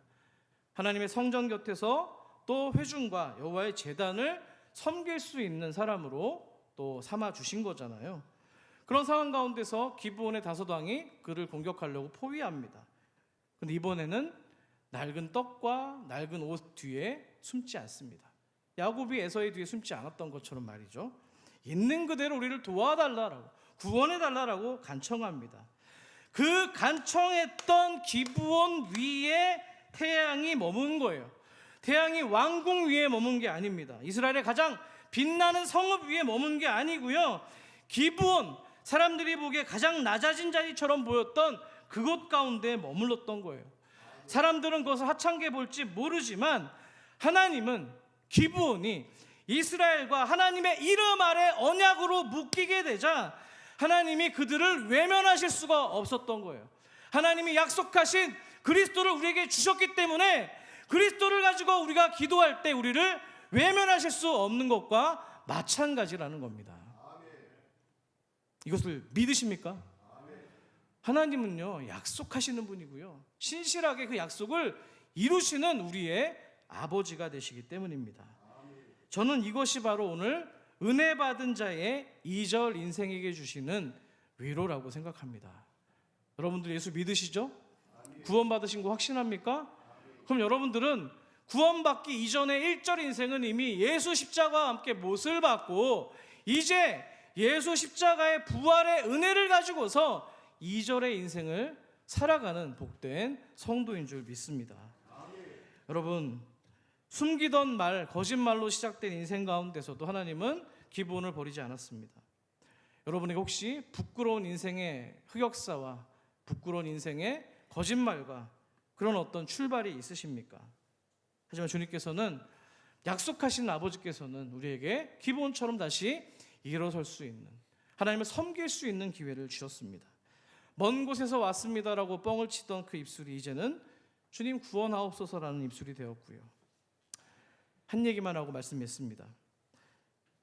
하나님의 성전 곁에서 또 회중과 여호와의 제단을 섬길 수 있는 사람으로 또 삼아 주신 거잖아요. 그런 상황 가운데서 기브온의 다섯 왕이 그를 공격하려고 포위합니다. 그런데 이번에는 낡은 떡과 낡은 옷 뒤에 숨지 않습니다. 야곱이 에서의 뒤에 숨지 않았던 것처럼 말이죠. 있는 그대로 우리를 도와달라라고, 구원해달라라고 간청합니다. 그 간청했던 기브온 위에 태양이 머문 거예요. 태양이 왕궁 위에 머문 게 아닙니다. 이스라엘의 가장 빛나는 성읍 위에 머문 게 아니고요. 기브온, 사람들이 보기에 가장 낮아진 자리처럼 보였던 그곳 가운데 머물렀던 거예요. 사람들은 그것을 하찮게 볼지 모르지만 하나님은 기브온이 이스라엘과 하나님의 이름 아래 언약으로 묶이게 되자 하나님이 그들을 외면하실 수가 없었던 거예요. 하나님이 약속하신 그리스도를 우리에게 주셨기 때문에 그리스도를 가지고 우리가 기도할 때 우리를 외면하실 수 없는 것과 마찬가지라는 겁니다. 이것을 믿으십니까? 하나님은요, 약속하시는 분이고요, 신실하게 그 약속을 이루시는 우리의 아버지가 되시기 때문입니다. 저는 이것이 바로 오늘 은혜 받은 자의 2절 인생에게 주시는 위로라고 생각합니다. 여러분들 예수 믿으시죠? 구원받으신 거 확신합니까? 그럼 여러분들은 구원받기 이전의 1절 인생은 이미 예수 십자가와 함께 못을 받고 이제 예수 십자가의 부활의 은혜를 가지고서 2절의 인생을 살아가는 복된 성도인 줄 믿습니다. 여러분, 숨기던 말, 거짓말로 시작된 인생 가운데서도 하나님은 기본을 버리지 않았습니다. 여러분에게 혹시 부끄러운 인생의 흑역사와 부끄러운 인생의 거짓말과 그런 어떤 출발이 있으십니까? 하지만 주님께서는, 약속하신 아버지께서는 우리에게 기본처럼 다시 일어설 수 있는, 하나님을 섬길 수 있는 기회를 주셨습니다. 먼 곳에서 왔습니다라고 뻥을 치던 그 입술이 이제는 주님 구원하옵소서라는 입술이 되었고요. 한 얘기만 하고 말씀했습니다.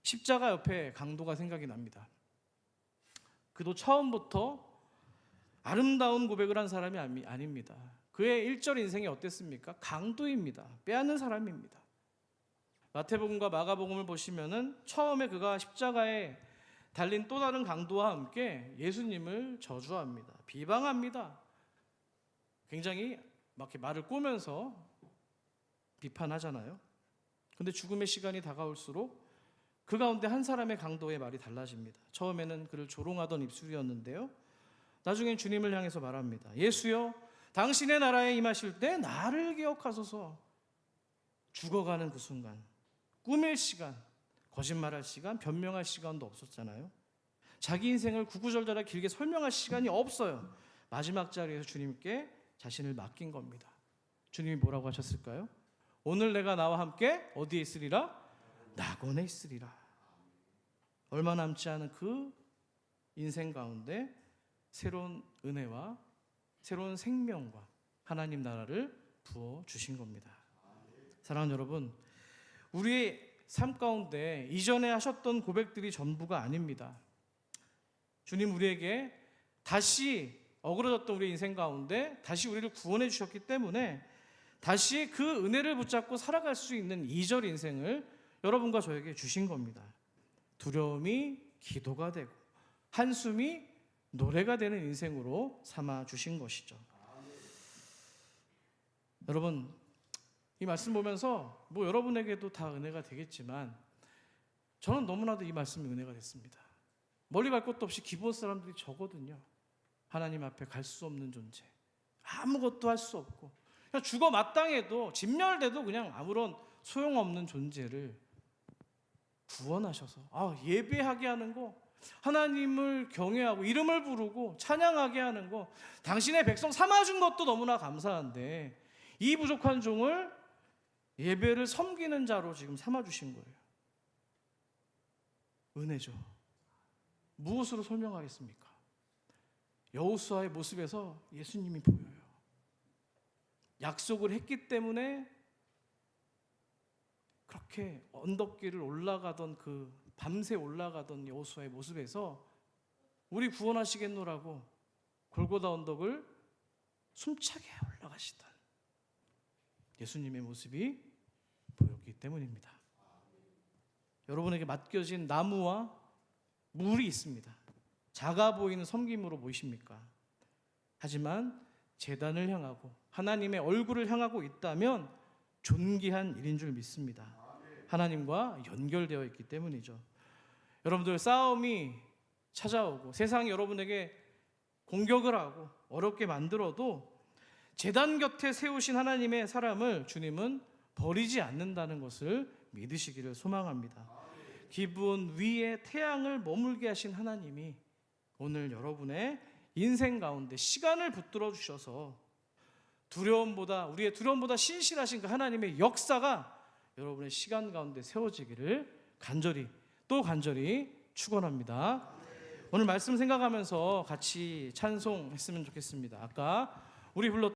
십자가 옆에 강도가 생각이 납니다. 그도 처음부터 아름다운 고백을 한 사람이 아닙니다. 그의 1절 인생이 어땠습니까? 강도입니다. 빼앗는 사람입니다. 마태복음과 마가복음을 보시면은 처음에 그가 십자가에 달린 또 다른 강도와 함께 예수님을 저주합니다. 비방합니다. 굉장히 막 이렇게 말을 꼬면서 비판하잖아요. 근데 죽음의 시간이 다가올수록 그 가운데 한 사람의 강도의 말이 달라집니다. 처음에는 그를 조롱하던 입술이었는데요, 나중엔 주님을 향해서 말합니다. 예수여, 당신의 나라에 임하실 때 나를 기억하소서. 죽어가는 그 순간, 꾸밀 시간, 거짓말할 시간, 변명할 시간도 없었잖아요. 자기 인생을 구구절절하게 길게 설명할 시간이 없어요. 마지막 자리에서 주님께 자신을 맡긴 겁니다. 주님이 뭐라고 하셨을까요? 오늘 내가 나와 함께 어디에 있으리라? 낙원에 있으리라. 얼마 남지 않은 그 인생 가운데 새로운 은혜와 새로운 생명과 하나님 나라를 부어주신 겁니다. 사랑하는 여러분, 우리의 삶 가운데 이전에 하셨던 고백들이 전부가 아닙니다. 주님 우리에게 다시 어그러졌던 우리 인생 가운데 다시 우리를 구원해 주셨기 때문에 다시 그 은혜를 붙잡고 살아갈 수 있는 2절 인생을 여러분과 저에게 주신 겁니다. 두려움이 기도가 되고 한숨이 노래가 되는 인생으로 삼아 주신 것이죠. 여러분, 이 말씀 보면서 뭐 여러분에게도 다 은혜가 되겠지만 저는 너무나도 이 말씀이 은혜가 됐습니다. 멀리 갈 곳도 없이 기본 사람들이 저거든요. 하나님 앞에 갈 수 없는 존재, 아무것도 할 수 없고 그냥 죽어 마땅해도 진멸돼도 그냥 아무런 소용없는 존재를 구원하셔서 예배하게 하는 거, 하나님을 경외하고 이름을 부르고 찬양하게 하는 거, 당신의 백성 삼아준 것도 너무나 감사한데 이 부족한 종을 예배를 섬기는 자로 지금 삼아주신 거예요. 은혜죠. 무엇으로 설명하겠습니까? 여호수아의 모습에서 예수님이 보여요. 약속을 했기 때문에 그렇게 언덕길을 올라가던 그 밤새 올라가던 여호수아의 모습에서 우리 구원하시겠노라고 골고다 언덕을 숨차게 올라가시던 예수님의 모습이 보였기 때문입니다. 여러분에게 맡겨진 나무와 물이 있습니다. 작아 보이는 섬김으로 보이십니까? 하지만 제단을 향하고 하나님의 얼굴을 향하고 있다면 존귀한 일인 줄 믿습니다. 하나님과 연결되어 있기 때문이죠. 여러분들, 싸움이 찾아오고 세상이 여러분에게 공격을 하고 어렵게 만들어도 제단 곁에 세우신 하나님의 사람을 주님은 버리지 않는다는 것을 믿으시기를 소망합니다. 기분 위에 태양을 머물게 하신 하나님이 오늘 여러분의 인생 가운데 시간을 붙들어 주셔서 우리의 두려움보다 신실하신 그 하나님의 역사가 여러분의 시간 가운데 세워지기를 간절히 축원합니다. 오늘 말씀 생각하면서 같이 찬송했으면 좋겠습니다. 아까 우리 불렀던